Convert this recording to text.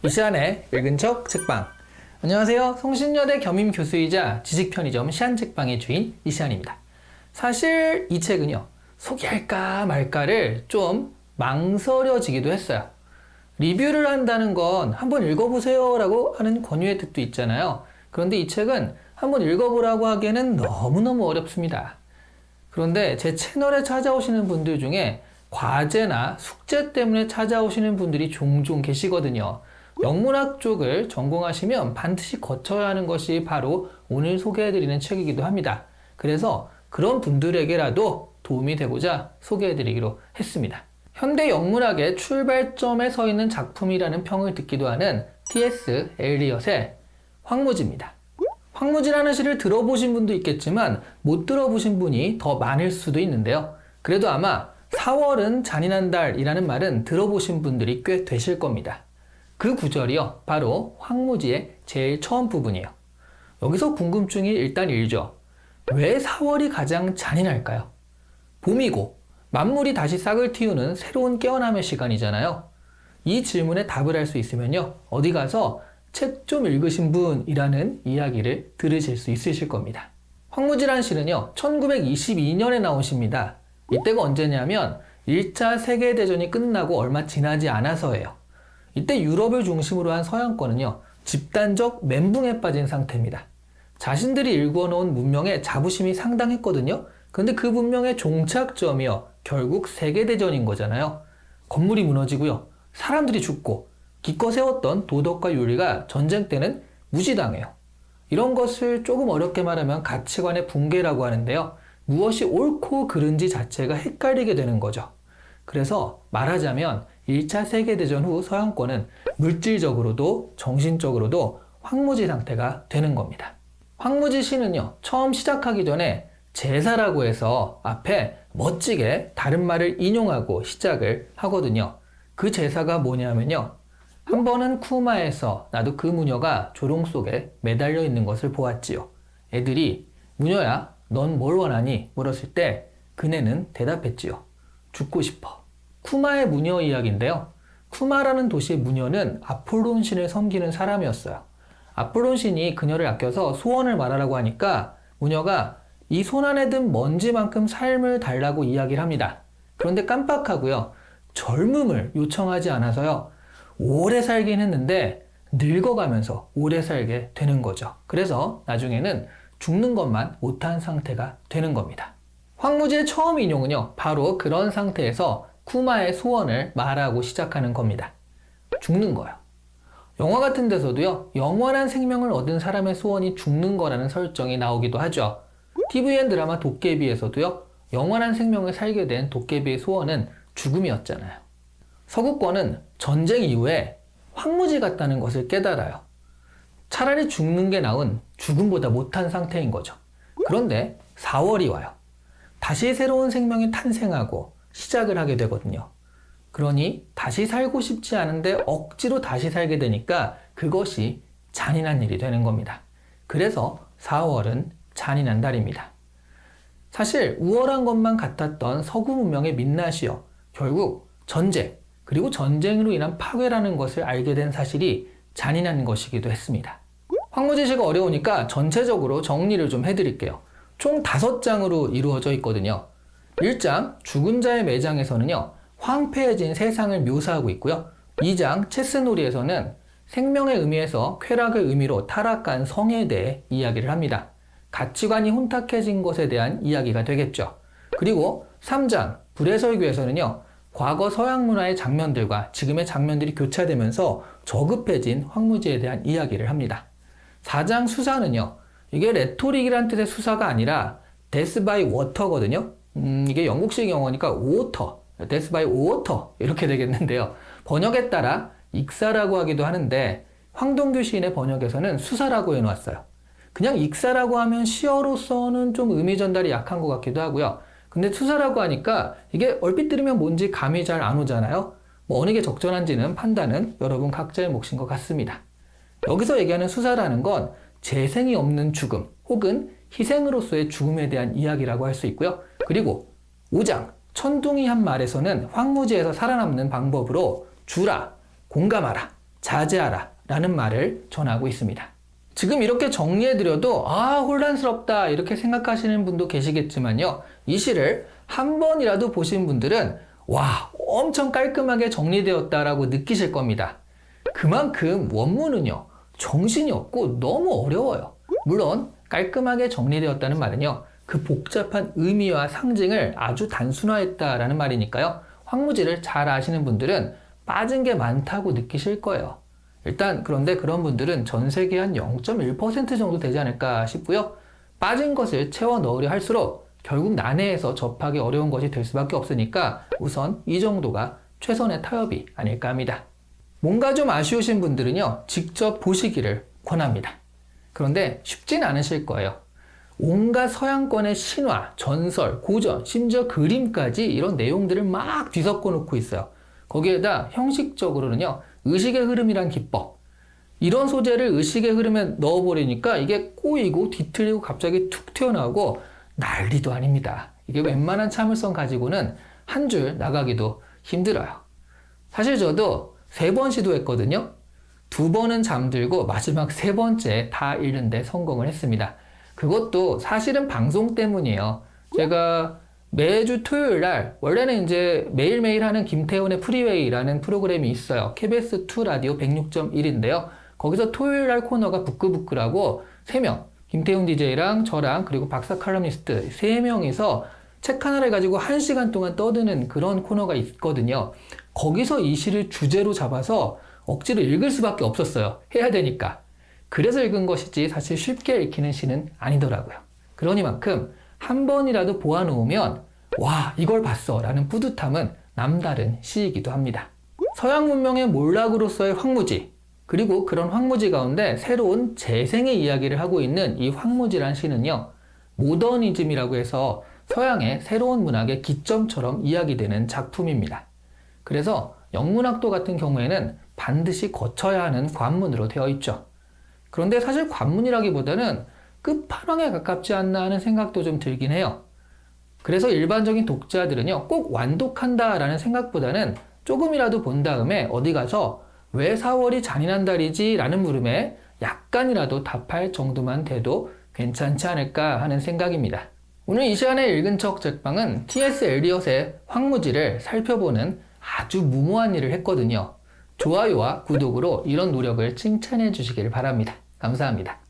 이 시간에 읽은 척 책방. 안녕하세요. 성신여대 겸임 교수이자 지식편의점 시안책방의 주인 이시안입니다. 사실 이 책은요, 소개할까 말까를 좀 망설여지기도 했어요. 리뷰를 한다는 건 한번 읽어보세요 라고 하는 권유의 뜻도 있잖아요. 그런데 이 책은 한번 읽어보라고 하기에는 너무너무 어렵습니다. 그런데 제 채널에 찾아오시는 분들 중에 과제나 숙제 때문에 찾아오시는 분들이 종종 계시거든요. 영문학 쪽을 전공하시면 반드시 거쳐야 하는 것이 바로 오늘 소개해드리는 책이기도 합니다. 그래서 그런 분들에게라도 도움이 되고자 소개해드리기로 했습니다. 현대 영문학의 출발점에 서 있는 작품이라는 평을 듣기도 하는 T.S. 엘리엇의 황무지입니다. 황무지라는 시를 들어보신 분도 있겠지만 못 들어보신 분이 더 많을 수도 있는데요. 그래도 아마 4월은 잔인한 달이라는 말은 들어보신 분들이 꽤 되실 겁니다. 그 구절이요, 바로 황무지의 제일 처음 부분이에요. 여기서 궁금증이 일단 일죠. 왜 4월이 가장 잔인할까요? 봄이고 만물이 다시 싹을 틔우는 새로운 깨어남의 시간이잖아요. 이 질문에 답을 할 수 있으면요, 어디 가서 책 좀 읽으신 분이라는 이야기를 들으실 수 있으실 겁니다. 황무지란 시는요, 1922년에 나온 시입니다. 이때가 언제냐면 1차 세계대전이 끝나고 얼마 지나지 않아서예요. 이때 유럽을 중심으로 한 서양권은요, 집단적 멘붕에 빠진 상태입니다. 자신들이 일궈놓은 문명에 자부심이 상당했거든요. 근데 그 문명의 종착점이요, 결국 세계대전인 거잖아요. 건물이 무너지고요, 사람들이 죽고 기껏 세웠던 도덕과 윤리가 전쟁 때는 무시당해요. 이런 것을 조금 어렵게 말하면 가치관의 붕괴라고 하는데요. 무엇이 옳고 그른지 자체가 헷갈리게 되는 거죠. 그래서 말하자면 1차 세계대전 후 서양권은 물질적으로도 정신적으로도 황무지 상태가 되는 겁니다. 황무지 시는요, 처음 시작하기 전에 제사라고 해서 앞에 멋지게 다른 말을 인용하고 시작을 하거든요. 그 제사가 뭐냐면요, 한 번은 쿠마에서 나도 그 무녀가 조롱 속에 매달려 있는 것을 보았지요. 애들이 무녀야 넌 뭘 원하니? 물었을 때 그네는 대답했지요. 죽고 싶어. 쿠마의 무녀 이야기인데요. 쿠마라는 도시의 무녀는 아폴론 신을 섬기는 사람이었어요. 아폴론 신이 그녀를 아껴서 소원을 말하라고 하니까 무녀가 이 손 안에 든 먼지만큼 삶을 달라고 이야기를 합니다. 그런데 깜빡하고요, 젊음을 요청하지 않아서요, 오래 살긴 했는데 늙어가면서 오래 살게 되는 거죠. 그래서 나중에는 죽는 것만 못한 상태가 되는 겁니다. 황무지의 처음 인용은요, 바로 그런 상태에서 쿠마의 소원을 말하고 시작하는 겁니다. 죽는 거요. 영화 같은 데서도요, 영원한 생명을 얻은 사람의 소원이 죽는 거라는 설정이 나오기도 하죠. TVN 드라마 도깨비에서도요, 영원한 생명을 살게 된 도깨비의 소원은 죽음이었잖아요. 서구권은 전쟁 이후에 황무지 같다는 것을 깨달아요. 차라리 죽는 게 나은 죽음보다 못한 상태인 거죠. 그런데 4월이 와요. 다시 새로운 생명이 탄생하고 시작을 하게 되거든요. 그러니 다시 살고 싶지 않은데 억지로 다시 살게 되니까 그것이 잔인한 일이 되는 겁니다. 그래서 4월은 잔인한 달입니다. 사실 우월한 것만 같았던 서구 문명의 민낯이요, 결국 전쟁, 그리고 전쟁으로 인한 파괴라는 것을 알게 된 사실이 잔인한 것이기도 했습니다. 황무지 시가 어려우니까 전체적으로 정리를 좀 해드릴게요. 총 5장으로 이루어져 있거든요. 1장 죽은 자의 매장에서는요, 황폐해진 세상을 묘사하고 있고요. 2장 체스놀이에서는 생명의 의미에서 쾌락의 의미로 타락한 성에 대해 이야기를 합니다. 가치관이 혼탁해진 것에 대한 이야기가 되겠죠. 그리고 3장 불의 설교에서는요, 과거 서양 문화의 장면들과 지금의 장면들이 교차되면서 저급해진 황무지에 대한 이야기를 합니다. 4장 수사는요, 이게 레토릭이란 뜻의 수사가 아니라 death by water거든요. 이게 영국식 영어니까 water, death by water 이렇게 되겠는데요. 번역에 따라 익사라고 하기도 하는데 황동규 시인의 번역에서는 수사라고 해놓았어요. 그냥 익사라고 하면 시어로서는 좀 의미 전달이 약한 것 같기도 하고요. 근데 수사라고 하니까 이게 얼핏 들으면 뭔지 감이 잘 안 오잖아요. 어느 게 적절한지는 판단은 여러분 각자의 몫인 것 같습니다. 여기서 얘기하는 수사라는 건 재생이 없는 죽음 혹은 희생으로서의 죽음에 대한 이야기라고 할 수 있고요. 그리고 5장 천둥이 한 말에서는 황무지에서 살아남는 방법으로 주라, 공감하라, 자제하라 라는 말을 전하고 있습니다. 지금 이렇게 정리해드려도 혼란스럽다 이렇게 생각하시는 분도 계시겠지만요. 이 시를 한 번이라도 보신 분들은 와, 엄청 깔끔하게 정리되었다라고 느끼실 겁니다. 그만큼 원문은요, 정신이 없고 너무 어려워요. 물론 깔끔하게 정리되었다는 말은요, 그 복잡한 의미와 상징을 아주 단순화했다라는 말이니까요. 황무지를 잘 아시는 분들은 빠진 게 많다고 느끼실 거예요. 일단 그런데 그런 분들은 전 세계 한 0.1% 정도 되지 않을까 싶고요. 빠진 것을 채워 넣으려 할수록 결국 난해해서 접하기 어려운 것이 될 수밖에 없으니까 우선 이 정도가 최선의 타협이 아닐까 합니다. 뭔가 좀 아쉬우신 분들은요, 직접 보시기를 권합니다. 그런데 쉽진 않으실 거예요. 온갖 서양권의 신화, 전설, 고전, 심지어 그림까지 이런 내용들을 막 뒤섞어 놓고 있어요. 거기에다 형식적으로는요, 의식의 흐름이란 기법, 이런 소재를 의식의 흐름에 넣어버리니까 이게 꼬이고 뒤틀리고 갑자기 툭 튀어나오고 난리도 아닙니다. 이게 웬만한 참을성 가지고는 한 줄 나가기도 힘들어요. 사실 저도 3번 시도했거든요. 2번은 잠들고 마지막 3번째 다 읽는데 성공을 했습니다. 그것도 사실은 방송 때문이에요. 제가 매주 토요일 날, 원래는 이제 매일매일 하는 김태훈의 프리웨이라는 프로그램이 있어요. KBS2 라디오 106.1인데요. 거기서 토요일 날 코너가 부끄부끄라고 3명, 김태훈 DJ랑 저랑 그리고 박사 칼럼니스트 3명이서 책 하나를 가지고 1시간 동안 떠드는 그런 코너가 있거든요. 거기서 이 시를 주제로 잡아서 억지로 읽을 수밖에 없었어요. 해야 되니까. 그래서 읽은 것이지 사실 쉽게 읽히는 시는 아니더라고요. 그러니만큼 한 번이라도 보아놓으면 와, 이걸 봤어 라는 뿌듯함은 남다른 시이기도 합니다. 서양 문명의 몰락으로서의 황무지, 그리고 그런 황무지 가운데 새로운 재생의 이야기를 하고 있는 이 황무지란 시는요, 모더니즘이라고 해서 서양의 새로운 문학의 기점처럼 이야기되는 작품입니다. 그래서 영문학도 같은 경우에는 반드시 거쳐야 하는 관문으로 되어 있죠. 그런데 사실 관문이라기보다는 끝판왕에 가깝지 않나 하는 생각도 좀 들긴 해요. 그래서 일반적인 독자들은요, 꼭 완독한다라는 생각보다는 조금이라도 본 다음에 어디 가서 왜 4월이 잔인한 달이지? 라는 물음에 약간이라도 답할 정도만 돼도 괜찮지 않을까 하는 생각입니다. 오늘 이 시간에 읽은 척 책방은 T.S. 엘리엇의 황무지를 살펴보는 아주 무모한 일을 했거든요. 좋아요와 구독으로 이런 노력을 칭찬해 주시길 바랍니다. 감사합니다.